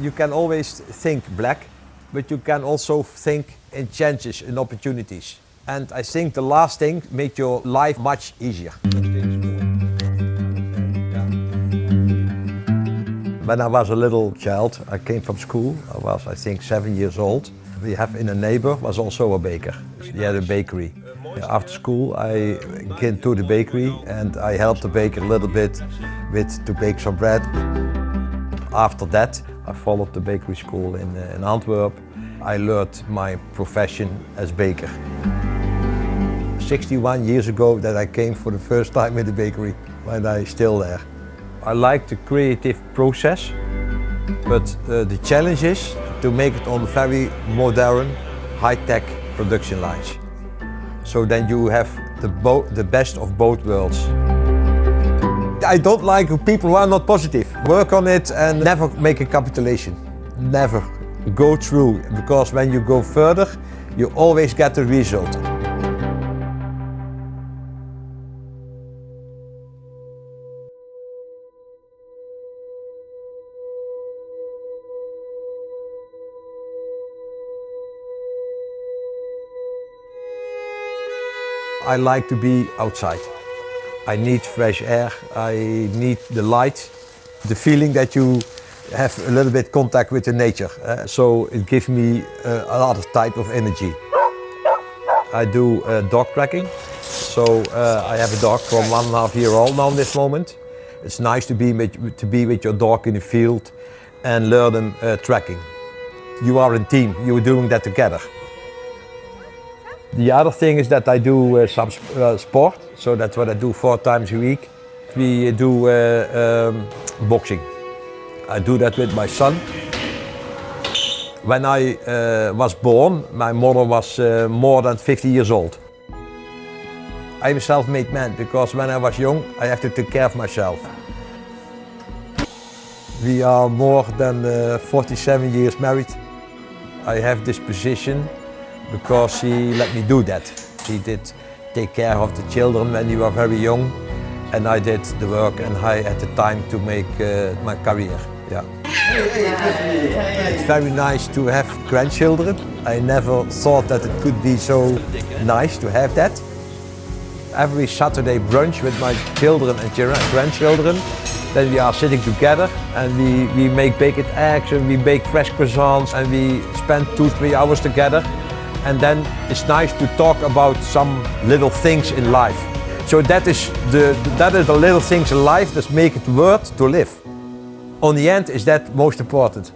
You can always think black, but you can also think in chances, in opportunities. And I think the last thing makes your life much easier. When I was a little child, I came from school. I was, I think, 7 years old. We have in a neighbor was also a baker. He had a bakery. After school, I came to the bakery and I helped the baker a little bit to bake some bread. After that, I followed the bakery school in Antwerp. I learned my profession as baker. 61 years ago that I came for the first time in the bakery, and I'm still there. I like the creative process, but the challenge is to make it on very modern, high-tech production lines. So then you have the best of both worlds. I don't like people who are not positive. Work on it and never make a capitulation. Never go through, because when you go further, you always get the result. I like to be outside. I need fresh air, I need the light, the feeling that you have a little bit contact with the nature. So it gives me a lot of type of energy. I do dog tracking. So I have a dog from 1.5 years old now in this moment. It's nice to be with your dog in the field and learn them tracking. You are a team, you are doing that together. The other thing is that I do some sport, so that's what I do 4 times a week. We do boxing. I do that with my son. When I was born, my mother was more than 50 years old. I'm a self-made man because when I was young, I have to take care of myself. We are more than 47 years married. I have this position because he let me do that. He did take care of the children when we were very young, and I did the work, and I had the time to make my career. Yeah. It's very nice to have grandchildren. I never thought that it could be so nice to have that. Every Saturday brunch with my children and grandchildren, then we are sitting together and we make baked eggs and we bake fresh croissants and we spend 2-3 hours together. And then it's nice to talk about some little things in life. So that is the little things in life that make it worth to live. On the end is that most important.